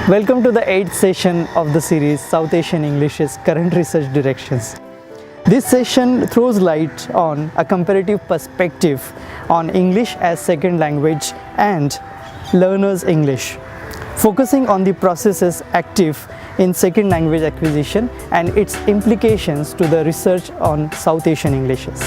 Welcome to the 8th session of the series South Asian English's Current Research Directions. This session throws light on a comparative perspective on English as second language and learners' English, focusing on the processes active in second language acquisition and its implications to the research on South Asian Englishes.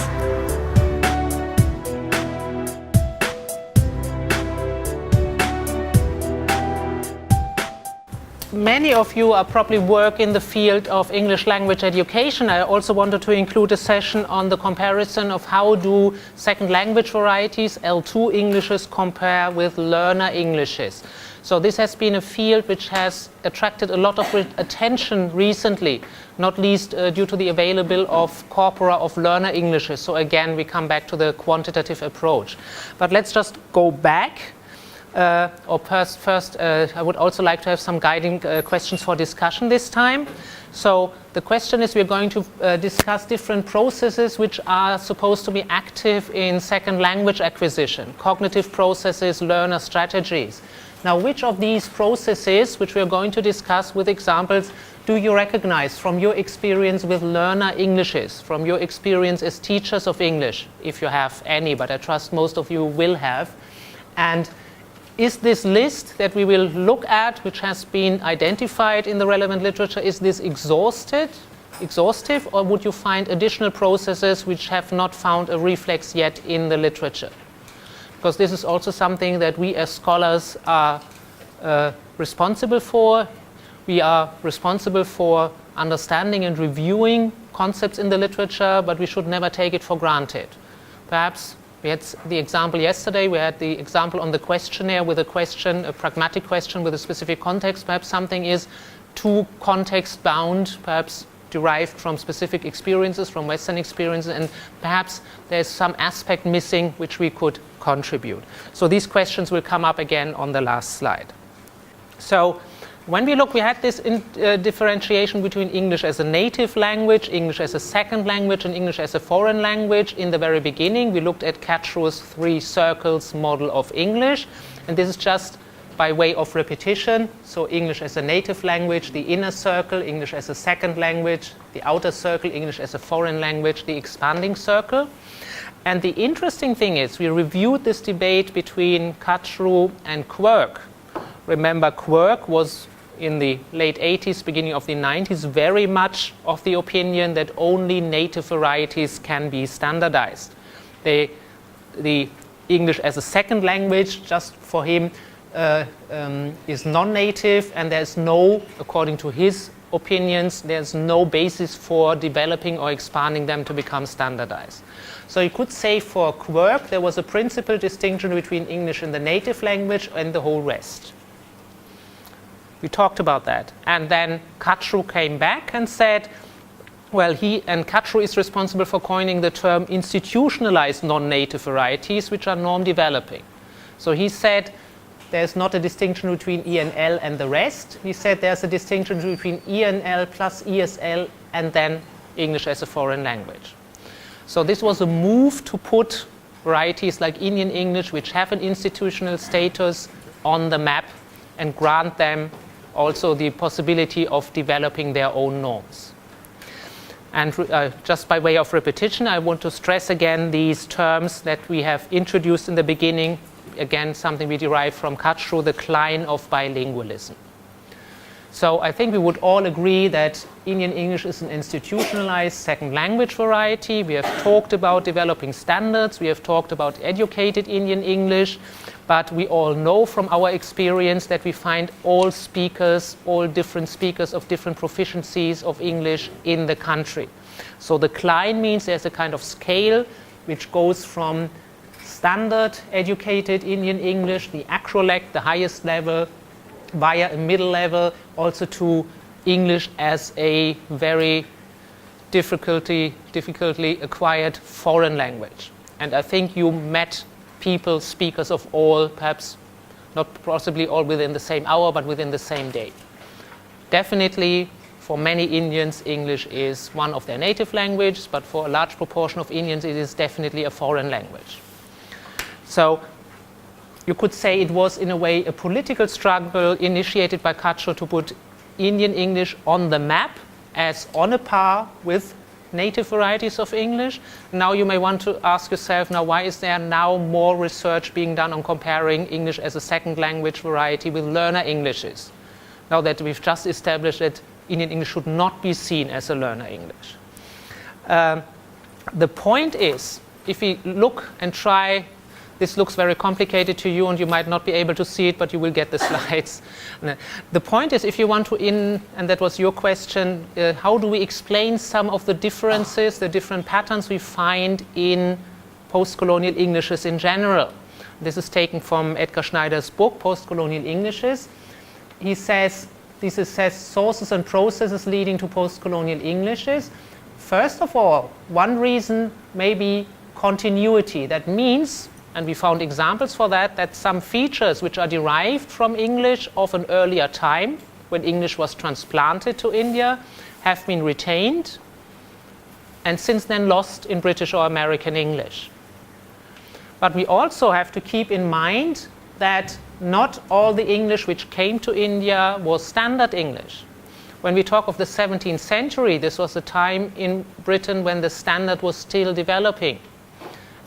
Many of you are probably work in the field of English language education. I also wanted to include a session on the comparison of how do second language varieties, L2 Englishes, compare with learner Englishes. So this has been a field which has attracted a lot of attention recently, not least due to the availability of corpora of learner Englishes. So again, we come back to the quantitative approach. But let's just go back. First, I would also like to have some guiding questions for discussion this time. So the question is, we're going to discuss different processes which are supposed to be active in second language acquisition, cognitive processes, learner strategies. Now, which of these processes, which we're going to discuss with examples, do you recognize from your experience with learner Englishes, from your experience as teachers of English, if you have any, but I trust most of you will have. And is this list that we will look at, which has been identified in the relevant literature, is this exhaustive, or would you find additional processes which have not found a reflex yet in the literature? Because this is also something that we as scholars are responsible for. We are responsible for understanding and reviewing concepts in the literature, but we should never take it for granted. Perhaps we had the example yesterday, we had the example on the questionnaire with a question, a pragmatic question with a specific context. Perhaps something is too context bound, perhaps derived from specific experiences, from Western experiences, and perhaps there's some aspect missing which we could contribute. So these questions will come up again on the last slide. So when we look, we had this differentiation between English as a native language, English as a second language, and English as a foreign language. In the very beginning, we looked at Cattrow's 3 circles model of English, and this is just by way of repetition. So English as a native language, the inner circle, English as a second language, the outer circle, English as a foreign language, the expanding circle. And the interesting thing is, we reviewed this debate between Cattrow and Quirk. Remember, Quirk was in the late 80s, beginning of the 90s, very much of the opinion that only native varieties can be standardized. The English as a second language, just for him, is non-native, and there's no, according to his opinions, there's no basis for developing or expanding them to become standardized. So you could say for Quirk, there was a principal distinction between English and the native language and the whole rest. We talked about that. And then Cattrow came back and said, well, Cattrow is responsible for coining the term institutionalized non-native varieties, which are norm developing. So he said, there's not a distinction between ENL and the rest. We said there's a distinction between ENL plus ESL and then English as a foreign language. So this was a move to put varieties like Indian English, which have an institutional status, on the map and grant them also the possibility of developing their own norms. And just by way of repetition, I want to stress again these terms that we have introduced in the beginning, again something we derive from Kachru, the decline of bilingualism. So I think we would all agree that Indian English is an institutionalized second language variety. We have talked about developing standards, we have talked about educated Indian English, but we all know from our experience that we find all speakers, all different speakers of different proficiencies of English in the country. So the decline means there's a kind of scale which goes from standard educated Indian English, the acrolect, the highest level, via a middle level, also to English as a very difficultly acquired foreign language. And I think you met people, speakers of all, perhaps not possibly all within the same hour, but within the same day. Definitely, for many Indians, English is one of their native languages, but for a large proportion of Indians, it is definitely a foreign language. So you could say it was, in a way, a political struggle initiated by Kachru to put Indian English on the map as on a par with native varieties of English. Now you may want to ask yourself, now why is there now more research being done on comparing English as a second language variety with learner Englishes? Now that we've just established that Indian English should not be seen as a learner English. The point is, if we look and try, this looks very complicated to you and you might not be able to see it, but you will get the slides. The point is, if you want to and that was your question, how do we explain some of the differences, the different patterns we find in post-colonial Englishes in general? This is taken from Edgar Schneider's book, Post-Colonial Englishes. He says, sources and processes leading to post-colonial Englishes. First of all, one reason may be continuity. That means, and we found examples for that, that some features which are derived from English of an earlier time, when English was transplanted to India, have been retained and since then lost in British or American English. But we also have to keep in mind that not all the English which came to India was standard English. When we talk of the 17th century, this was a time in Britain when the standard was still developing.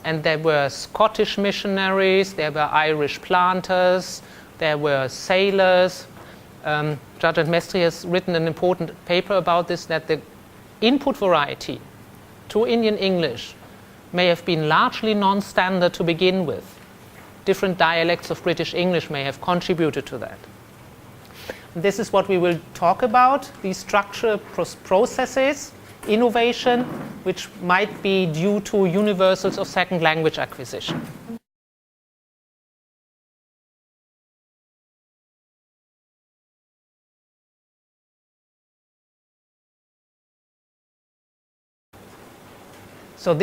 And there were Scottish missionaries, there were Irish planters, there were sailors. Judge Mestre has written an important paper about this, that the input variety to Indian English may have been largely non-standard to begin with. Different dialects of British English may have contributed to that. This is what we will talk about, these structural processes, innovation, which might be due to universals of second language acquisition. So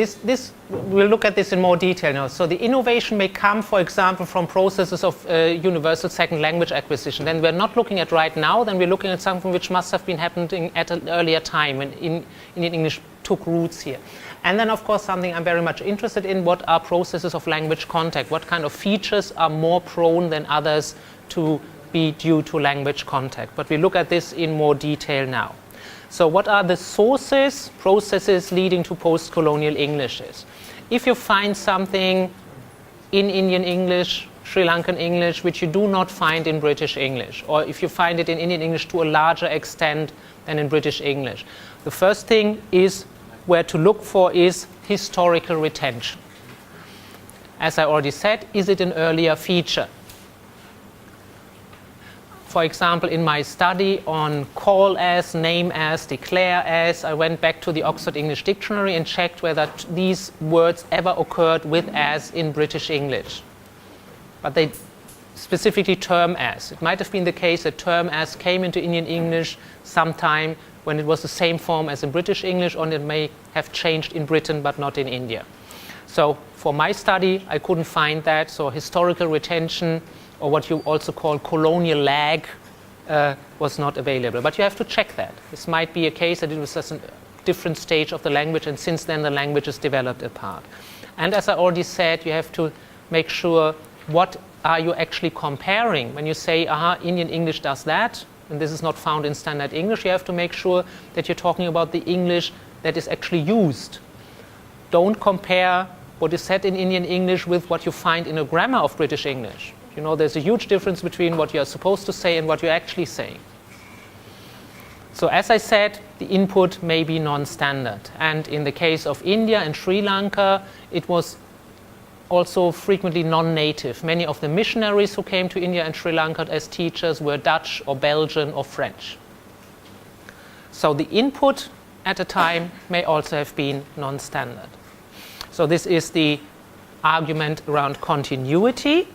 we'll look at this in more detail now. So the innovation may come, for example, from processes of universal second language acquisition. Then we're not looking at right now, then we're looking at something which must have been happening at an earlier time when Indian English took roots here. And then, of course, something I'm very much interested in, what are processes of language contact? What kind of features are more prone than others to be due to language contact? But we look at this in more detail now. So what are the sources, processes leading to post-colonial Englishes? If you find something in Indian English, Sri Lankan English, which you do not find in British English, or if you find it in Indian English to a larger extent than in British English, the first thing is where to look for is historical retention. As I already said, is it an earlier feature? For example, in my study on call as, name as, declare as, I went back to the Oxford English Dictionary and checked whether these words ever occurred with as in British English. But they specifically term as. It might have been the case that term as came into Indian English sometime when it was the same form as in British English, or it may have changed in Britain but not in India. So for my study, I couldn't find that. So historical retention, or what you also call colonial lag, was not available. But you have to check that. This might be a case that it was just a different stage of the language, and since then the language is developed apart. And as I already said, you have to make sure what are you actually comparing. When you say, Indian English does that, and this is not found in standard English, you have to make sure that you're talking about the English that is actually used. Don't compare what is said in Indian English with what you find in a grammar of British English. You know, there's a huge difference between what you're supposed to say and what you're actually saying. So as I said, the input may be non-standard. And in the case of India and Sri Lanka, it was also frequently non-native. Many of the missionaries who came to India and Sri Lanka as teachers were Dutch or Belgian or French. So the input at a time may also have been non-standard. So this is the argument around continuity.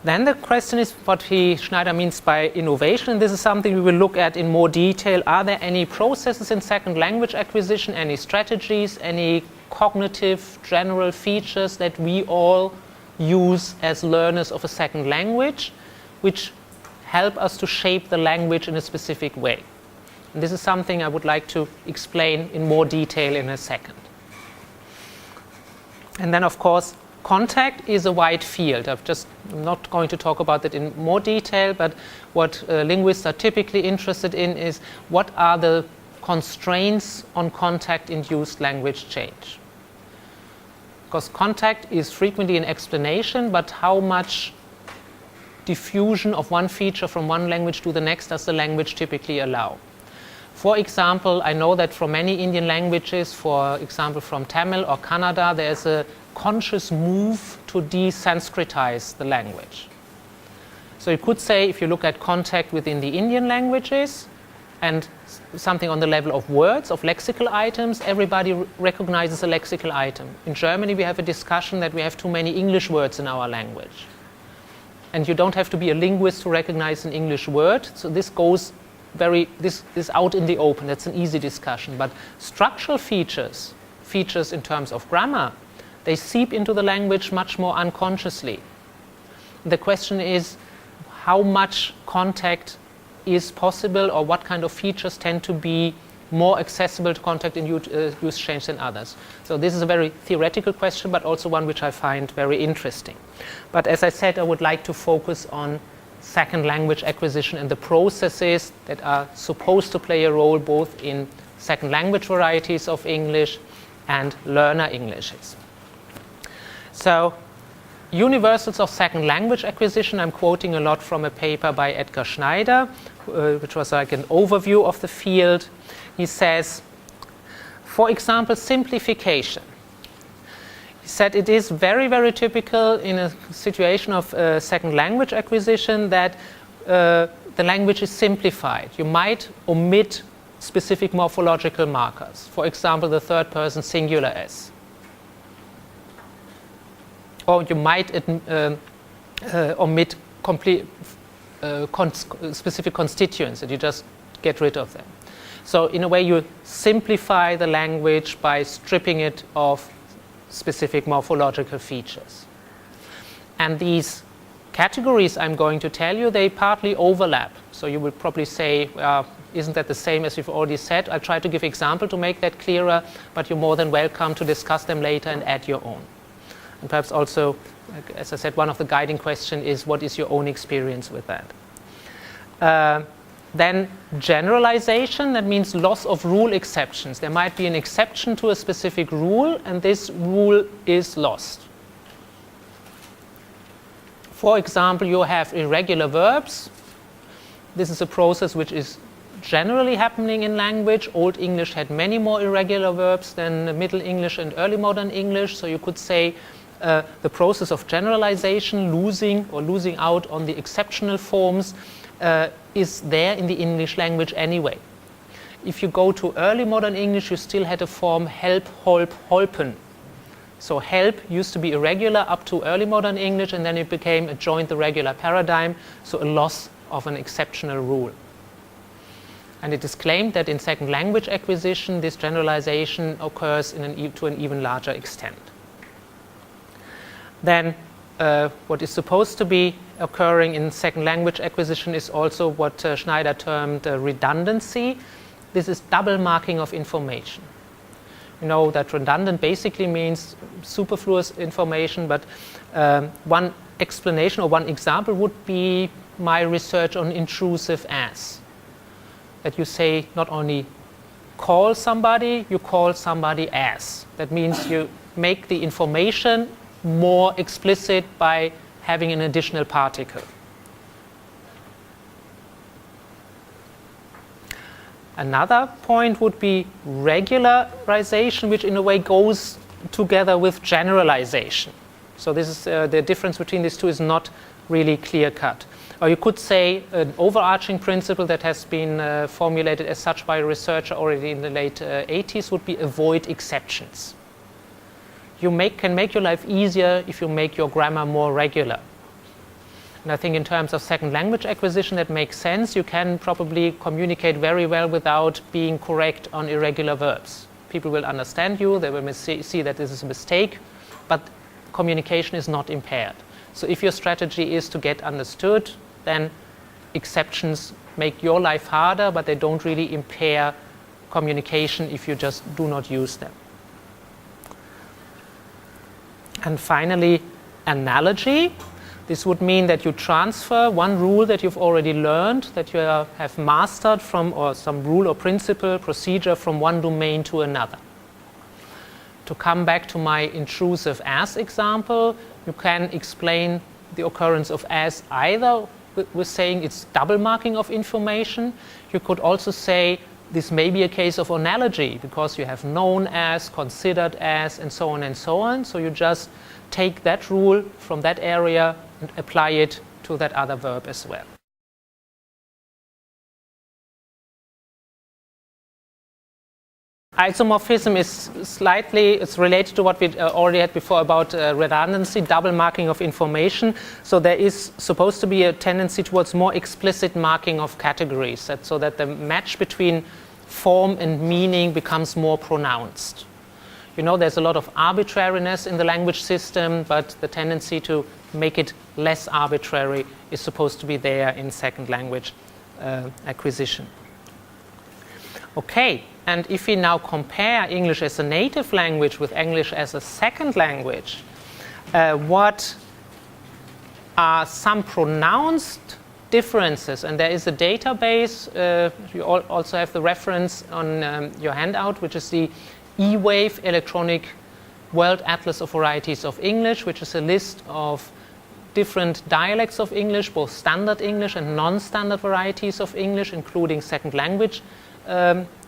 Then the question is what Schneider means by innovation, and this is something we will look at in more detail. Are there any processes in second language acquisition, any strategies, any cognitive general features that we all use as learners of a second language, which help us to shape the language in a specific way? And this is something I would like to explain in more detail in a second. And then, of course, contact is a wide field. I'm not going to talk about that in more detail, but what linguists are typically interested in is what are the constraints on contact-induced language change. Because contact is frequently an explanation, but how much diffusion of one feature from one language to the next does the language typically allow? For example, I know that from many Indian languages, for example from Tamil or Kannada, there's a conscious move to de-Sanskritize the language. So you could say, if you look at contact within the Indian languages and something on the level of words, of lexical items, everybody recognizes a lexical item. In Germany, we have a discussion that we have too many English words in our language. And you don't have to be a linguist to recognize an English word. So this goes this is out in the open. That's an easy discussion. But structural features in terms of grammar, they seep into the language much more unconsciously. The question is how much contact is possible, or what kind of features tend to be more accessible to contact in use change than others. So this is a very theoretical question, but also one which I find very interesting. But as I said, I would like to focus on second language acquisition and the processes that are supposed to play a role both in second language varieties of English and learner Englishes. So, universals of second language acquisition, I'm quoting a lot from a paper by Edgar Schneider, which was like an overview of the field. He says, for example, simplification. He said it is very, very typical in a situation of second language acquisition that the language is simplified. You might omit specific morphological markers. For example, the third person singular s. Or you might omit complete specific constituents, and you just get rid of them. So in a way, you simplify the language by stripping it of specific morphological features. And these categories I'm going to tell you, they partly overlap. So you will probably say, isn't that the same as we've already said? I'll try to give example to make that clearer, but you're more than welcome to discuss them later and add your own. And perhaps also, as I said, one of the guiding questions is what is your own experience with that? Then generalization, that means loss of rule exceptions. There might be an exception to a specific rule, and this rule is lost. For example, you have irregular verbs. This is a process which is generally happening in language. Old English had many more irregular verbs than Middle English and early modern English. So you could say the process of generalization, losing out on the exceptional forms, is there in the English language anyway. If you go to early modern English, you still had a form help, holp, holpen. So help used to be irregular up to early modern English, and then it became a joined the regular paradigm, so a loss of an exceptional rule. And it is claimed that in second language acquisition, this generalization occurs to an even larger extent. Then what is supposed to be occurring in second language acquisition is also what Schneider termed redundancy. This is double marking of information. You know that redundant basically means superfluous information, but one explanation or one example would be my research on intrusive as. That you say not only call somebody, you call somebody as. That means you make the information more explicit by having an additional particle. Another point would be regularization, which in a way goes together with generalization. So this is the difference between these two is not really clear cut. Or you could say an overarching principle that has been formulated as such by a researcher already in the late 80s would be avoid exceptions. You can make your life easier if you make your grammar more regular. And I think in terms of second language acquisition that makes sense. You can probably communicate very well without being correct on irregular verbs. People will understand you, they will see that this is a mistake, but communication is not impaired. So if your strategy is to get understood, then exceptions make your life harder, but they don't really impair communication if you just do not use them. And finally, analogy. This would mean that you transfer one rule that you've already learned, that you have mastered from, or some rule or principle, procedure from one domain to another. To come back to my intrusive as example, you can explain the occurrence of as either with saying it's double marking of information. You could also say this may be a case of analogy because you have known as, considered as, and so on and so on. So you just take that rule from that area and apply it to that other verb as well. Isomorphism is it's related to what we already had before about redundancy, double marking of information. So there is supposed to be a tendency towards more explicit marking of categories, so that the match between form and meaning becomes more pronounced. You know, there's a lot of arbitrariness in the language system, but the tendency to make it less arbitrary is supposed to be there in second language acquisition. Okay, and if we now compare English as a native language with English as a second language, what are some pronounced differences? And there is a database, you also have the reference on your handout, which is the E-Wave Electronic World Atlas of Varieties of English, which is a list of different dialects of English, both standard English and non-standard varieties of English, including second language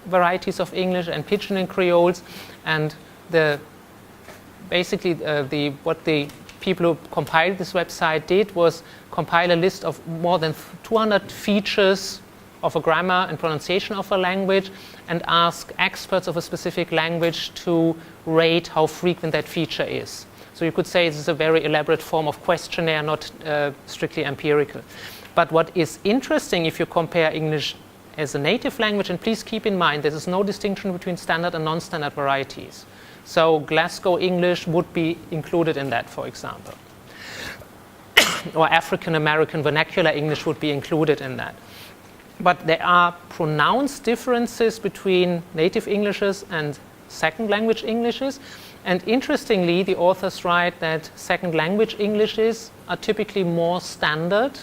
varieties of English and Pidgin and Creoles. And what the people who compiled this website did was compile a list of more than 200 features of a grammar and pronunciation of a language and ask experts of a specific language to rate how frequent that feature is. So you could say this is a very elaborate form of questionnaire, not strictly empirical. But what is interesting if you compare English as a native language, and please keep in mind there is no distinction between standard and non-standard varieties. So Glasgow English would be included in that, for example. Or African American vernacular English would be included in that. But there are pronounced differences between native Englishes and second language Englishes. And interestingly, the authors write that second language Englishes are typically more standard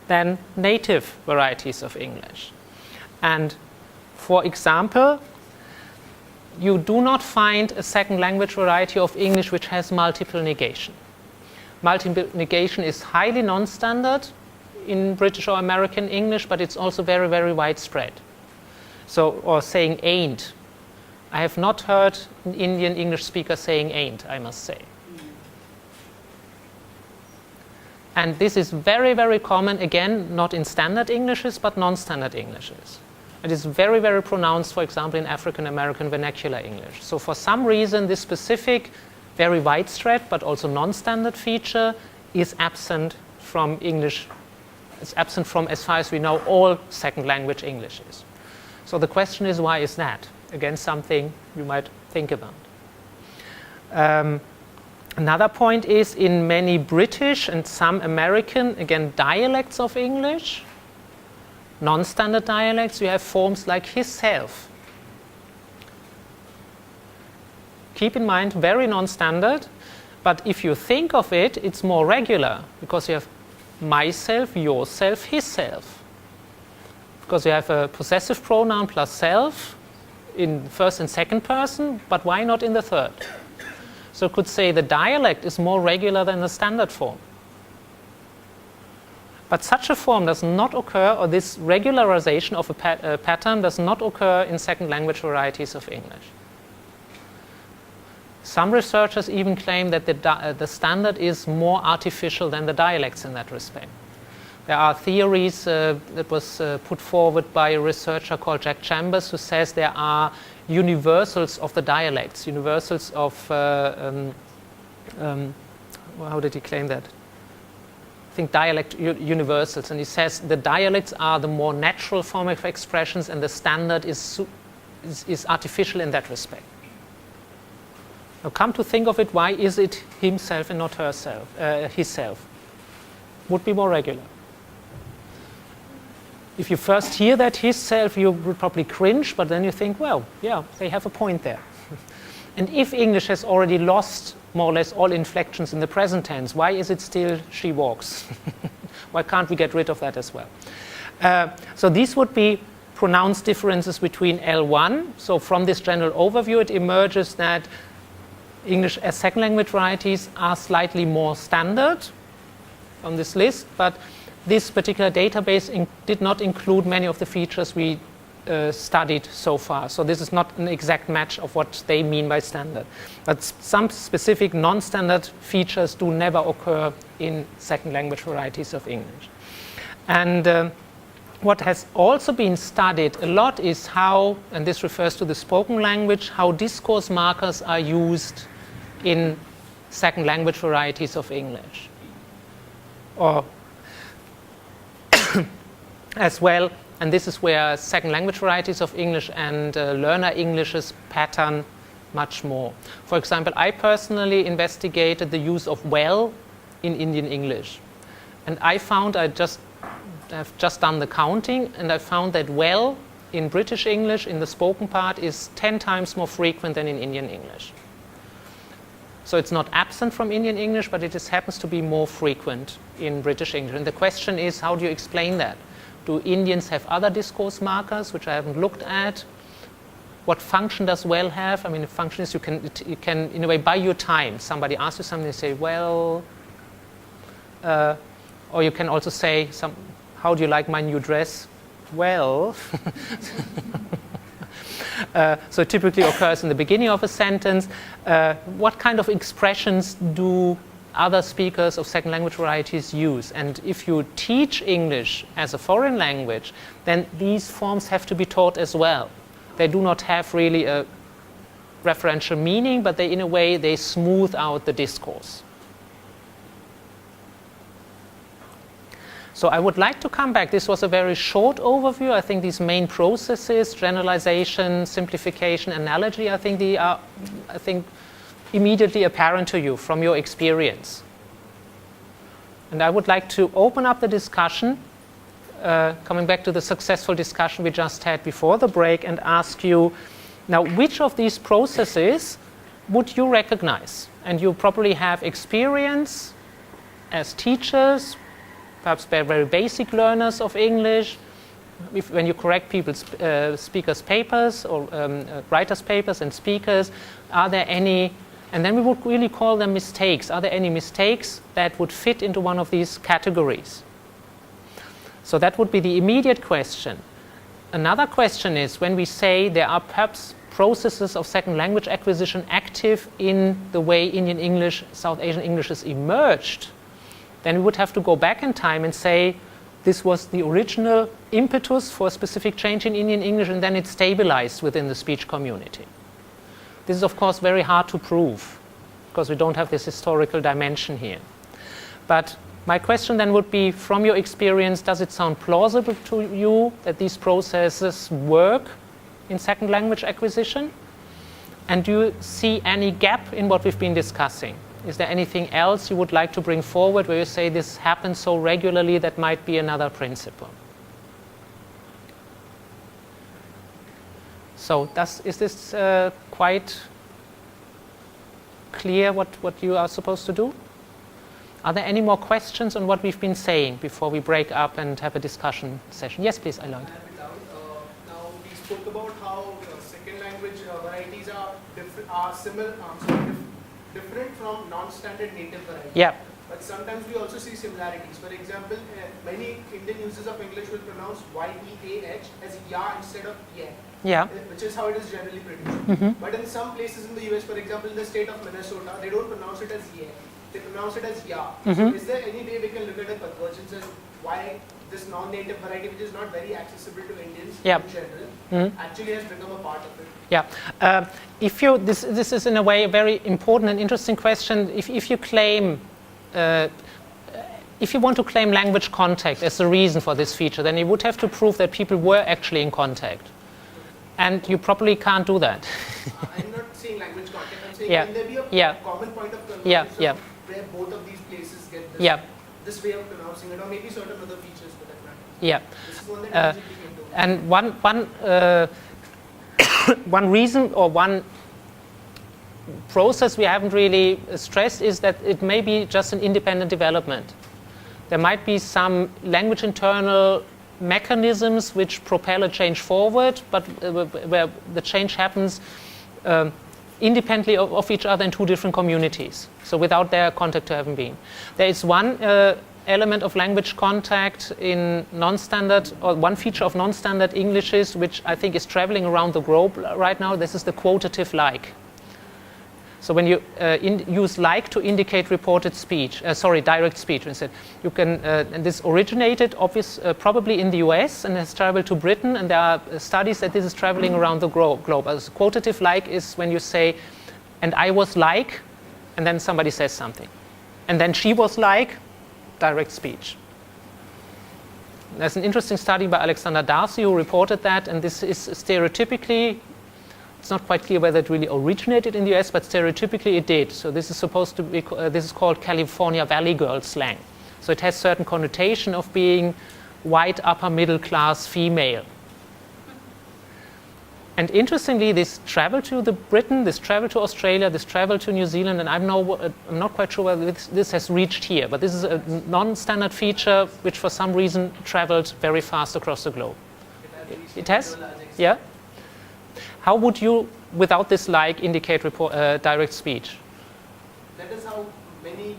than native varieties of English. And for example, you do not find a second language variety of English which has multiple negation. Multiple negation is highly non-standard in British or American English, but it's also very, very widespread. So, or saying ain't. I have not heard an Indian English speaker saying ain't, I must say. And this is very, very common, again, not in standard Englishes, but non-standard Englishes. It is very, very pronounced, for example, in African American vernacular English. So for some reason, this specific, very widespread, but also non-standard feature is absent from English It's absent from, as far as we know, all second language Englishes. So the question is, why is that? Again, something you might think about. Another point is, in many British and some American, again, dialects of English, non-standard dialects, you have forms like his/self. Keep in mind, very non-standard, but if you think of it, it's more regular, because you have myself, yourself, his/self. Because you have a possessive pronoun plus self in first and second person, but why not in the third? So you could say the dialect is more regular than the standard form. But such a form does not occur, or this regularization of a pattern does not occur in second language varieties of English. Some researchers even claim that the standard is more artificial than the dialects in that respect. There are theories that was put forward by a researcher called Jack Chambers, who says there are universals of the dialects, universals of, how did he claim that? I think dialect universals, and he says the dialects are the more natural form of expressions, and the standard is artificial in that respect. Now, come to think of it, why is it himself and not herself, his/self? Would be more regular. If you first hear that his/self, you would probably cringe, but then you think, well, yeah, they have a point there. And if English has already lost more or less all inflections in the present tense, why is it still she walks? Why can't we get rid of that as well? So these would be pronounced differences between L1. So from this general overview, it emerges that English as second language varieties are slightly more standard on this list, but this particular database did not include many of the features we studied so far. So this is not an exact match of what they mean by standard. But some specific non-standard features do never occur in second language varieties of English. And what has also been studied a lot is how, and this refers to the spoken language, how discourse markers are used in second language varieties of English. Or as well, and this is where second language varieties of English and learner Englishes pattern much more. For example, I personally investigated the use of well in Indian English. And I found, I've just done the counting, and I found that well in British English, in the spoken part, is 10 times more frequent than in Indian English. So it's not absent from Indian English, but it just happens to be more frequent in British English. And the question is, how do you explain that? Do Indians have other discourse markers, which I haven't looked at? What function does well have? I mean, the function is you can in a way, buy your time. Somebody asks you something, you say, well, or you can also say, how do you like my new dress? Well. So it typically occurs in the beginning of a sentence. What kind of expressions do other speakers of second language varieties use? And if you teach English as a foreign language, then these forms have to be taught as well. They do not have really a referential meaning, but they, in a way, they smooth out the discourse. So I would like to come back. This was a very short overview. I think these main processes, generalization, simplification, analogy, I think they are immediately apparent to you from your experience. And I would like to open up the discussion, coming back to the successful discussion we just had before the break, and ask you, now, which of these processes would you recognize? And you probably have experience as teachers, perhaps very basic learners of English, when you correct people's speakers' papers or writers' papers and speakers. Are there any, and then we would really call them mistakes. Are there any mistakes that would fit into one of these categories? So that would be the immediate question. Another question is, when we say there are perhaps processes of second language acquisition active in the way Indian English, South Asian English has emerged, then we would have to go back in time and say this was the original impetus for a specific change in Indian English, and then it stabilized within the speech community. This is, of course, very hard to prove because we don't have this historical dimension here. But My question then would be, from your experience, does it sound plausible to you that these processes work in second language acquisition? And do you see any gap in what we've been discussing? Is there anything else you would like to bring forward where you say this happens so regularly that might be another principle? So is this quite clear what you are supposed to do? Are there any more questions on what we've been saying before we break up and have a discussion session? Yes, please, Aloyd. Now, we spoke about how second language varieties are different from non-standard native varieties. Yeah. But sometimes we also see similarities. For example, many Indian users of English will pronounce Y-E-A-H as ya instead of ye. Yeah. Which is how it is generally produced. But in some places in the US, for example, in the state of Minnesota, they don't pronounce it as ye. They pronounce it as ya. So is there any way we can look at a convergence as why this non-native variety, which is not very accessible to Indians in general, actually has become a part of it? Yeah. This is in a way a very important and interesting question. If you claim, if you want to claim language contact as the reason for this feature, then you would have to prove that people were actually in contact. And you probably can't do that. I'm not saying language contact. I'm saying Yeah. can there be a Yeah. common point of convergence Yeah. where both of these places get this, Yeah. this way of pronouncing it, or maybe certain other features for that matter? Yeah. This is one that immediately came to mind. And one reason or one process we haven't really stressed is that it may be just an independent development. There might be some language internal mechanisms which propel a change forward, but where the change happens independently of each other in two different communities, so without their contact to having been. There is one element of language contact in non-standard, or one feature of non-standard Englishes, which I think is traveling around the globe right now. This is the quotative like. So when you use like to indicate reported speech, direct speech instead, you can, and this originated probably in the US and has traveled to Britain, and there are studies that this is traveling around the globe. As quotative like is when you say, and I was like, and then somebody says something. And then she was like, direct speech. There's an interesting study by Alexander Darcy who reported that, and this is stereotypically, it's not quite clear whether it really originated in the US, but stereotypically it did. So this is supposed to be, this is called California Valley Girl slang. So it has certain connotation of being white, upper middle class female. And interestingly, this traveled to Britain, this traveled to Australia, this traveled to New Zealand, and I'm not quite sure whether this has reached here, but this is a non-standard feature which for some reason traveled very fast across the globe. It has? Yeah? How would you, without this like, indicate direct speech? That is how many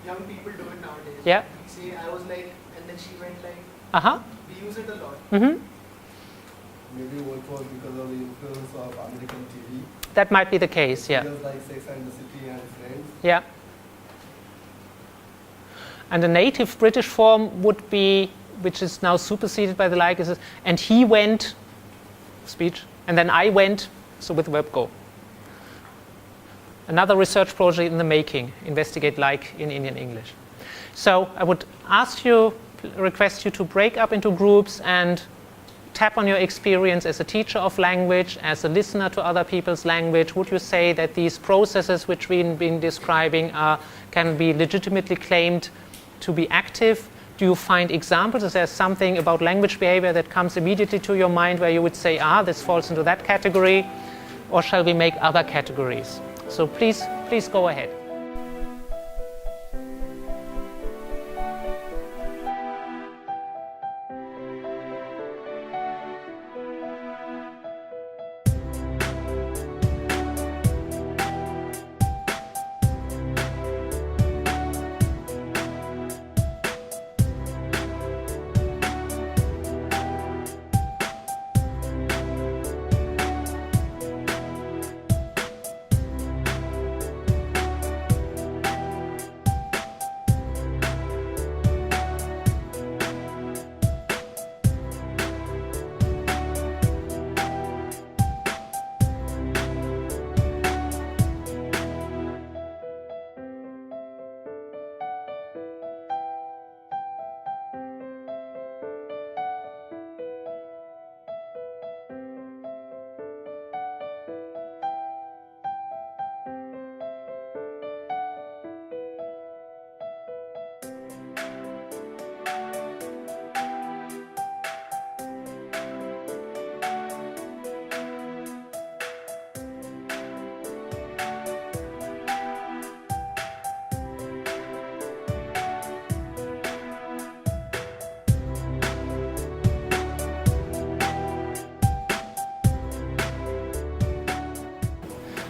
young people do it nowadays. Yeah. We say, I was like, and then she went like. Uh-huh. We use it a lot. Mm-hmm. Maybe what was because of the influence of American TV. That might be the case, yeah. Just like Sex and the City and Friends. Yeah. And the native British form would be, which is now superseded by the like, is, and he went, speech, and then I went, so with verb go. Another research project in the making, investigate like in Indian English. So I would request you to break up into groups and tap on your experience as a teacher of language, as a listener to other people's language. Would you say that these processes which we've been describing can be legitimately claimed to be active? Do you find examples? Is there something about language behavior that comes immediately to your mind where you would say, this falls into that category? Or shall we make other categories? So please go ahead.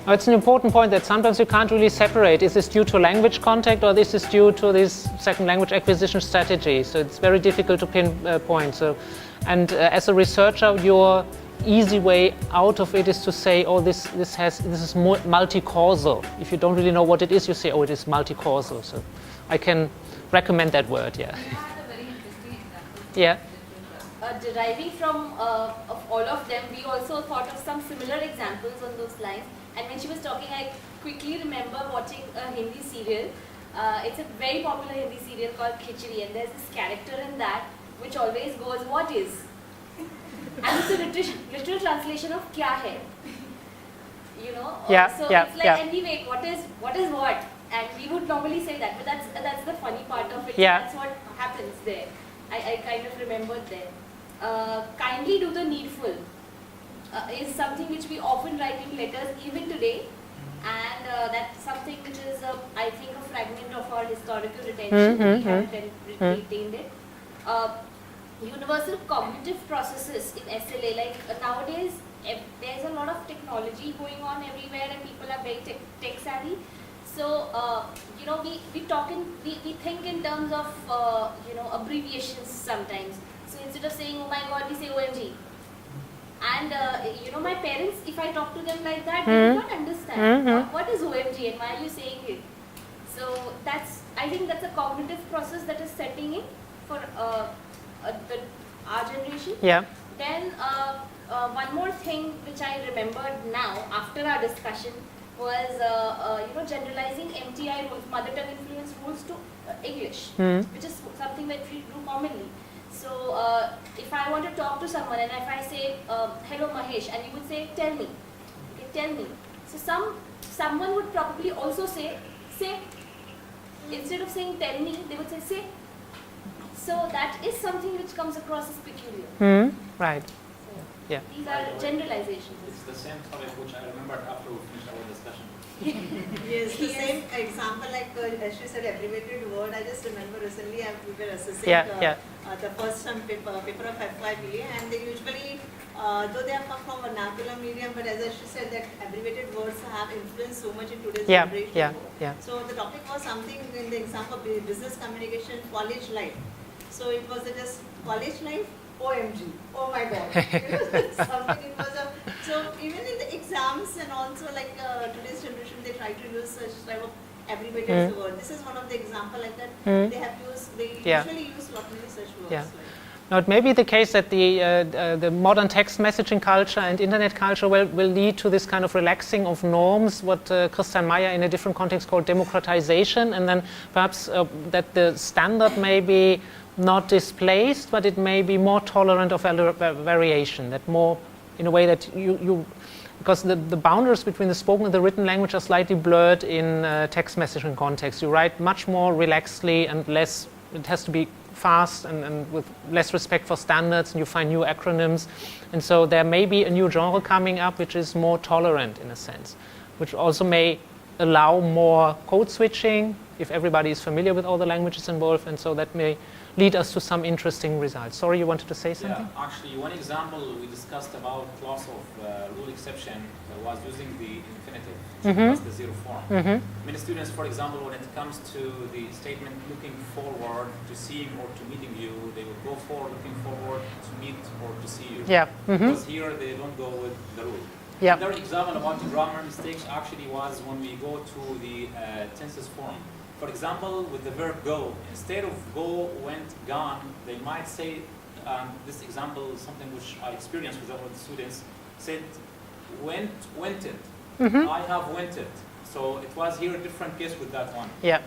It's an important point that sometimes you can't really separate. Is this due to language contact or this is due to this second language acquisition strategy? So it's very difficult to pinpoint. And as a researcher, your easy way out of it is to say, oh, this is multi-causal. If you don't really know what it is, you say, oh, it is multi-causal. So I can recommend that word, yeah. You had a very interesting example. Yeah. Deriving from of all of them, we also thought of some similar examples on those lines. And when she was talking, I quickly remember watching a Hindi serial. It's a very popular Hindi serial called Khichdi, and there's this character in that which always goes, what is? And it's a literal translation of kya hai. You know? Yeah, so yeah, it's like, yeah. and we wait, what is what? And we would normally say that, but that's the funny part of it. Yeah. That's what happens there. I kind of remembered there. Kindly do the needful is something which we often write in letters even today, and that's something which is, I think, a fragment of our historical retention. We have retained it. Universal cognitive processes in SLA, like nowadays, there's a lot of technology going on everywhere, and people are very tech savvy. So, you know, we think in terms of, you know, abbreviations sometimes. So instead of saying, oh my God, we say OMG. And, you know, my parents, if I talk to them like that, they do not understand what is OMG and why are you saying it. So I think that's a cognitive process that is setting in for our generation. Yeah. Then one more thing which I remembered now after our discussion was, you know, generalizing MTI rules, mother tongue influence rules to English, which is something that we do commonly. So if I want to talk to someone and if I say, hello Mahesh, and you would say, tell me, okay, tell me. So someone would probably also say. Instead of saying tell me, they would say. So that is something which comes across as peculiar. Right. So Yeah. these are generalizations. It's the same topic which I remembered after we finished our discussion. Yes, the same example, like as she said, abbreviated word. I just remember recently we were assessing the first term paper of FYBA, and they usually, though they have come from vernacular medium, but as she said, that abbreviated words have influenced so much in today's generation. So the topic was something in the example of business communication, college life. So it was just college life. OMG, oh my God. Something it was so even in the exams and also like today's generation, they try to use such type of abbreviated word. This is one of the example like that they have used, they usually use lot many such words. Yeah. Like. Now, it may be the case that the modern text messaging culture and internet culture will lead to this kind of relaxing of norms, what Christian Meyer in a different context called democratization, and then perhaps that the standard may be not displaced, but it may be more tolerant of variation, that more in a way that because the boundaries between the spoken and the written language are slightly blurred in text messaging context. You write much more relaxedly and less, it has to be fast and with less respect for standards, and you find new acronyms. And so there may be a new genre coming up which is more tolerant in a sense, which also may allow more code switching if everybody is familiar with all the languages involved, and so that may lead us to some interesting results. Sorry, you wanted to say something? Yeah, actually, one example we discussed about clause of rule exception was using the infinitive plus the zero form. Many students, for example, when it comes to the statement looking forward to seeing or to meeting you, they will go for looking forward to meet or to see you. Yeah. Because here they don't go with the rule. Yeah. Another example about the grammar mistakes actually was when we go to the tenses form. For example, with the verb go, instead of go, went, gone, they might say, this example is something which I experienced with other students, said, wented. I have wented. So it was here a different case with that one. Yeah.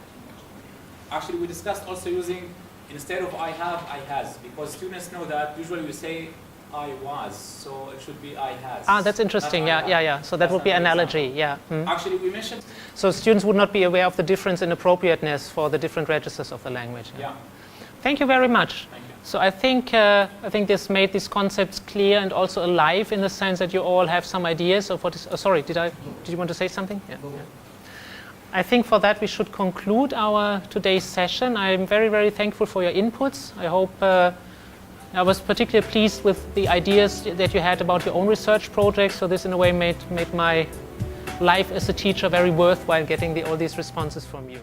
Actually, we discussed also using, instead of I have, I has, because students know that usually we say I was, so it should be I has. Ah, that's interesting. Yeah. So that would be analogy. Yeah. Actually, we mentioned. So students would not be aware of the difference in appropriateness for the different registers of the language. Yeah. Thank you very much. Thank you. So I think this made these concepts clear and also alive in the sense that you all have some ideas of what is. Sorry, did you want to say something? Yeah. I think for that we should conclude our today's session. I'm very, very thankful for your inputs. I hope. I was particularly pleased with the ideas that you had about your own research projects, so this in a way made my life as a teacher very worthwhile getting all these responses from you.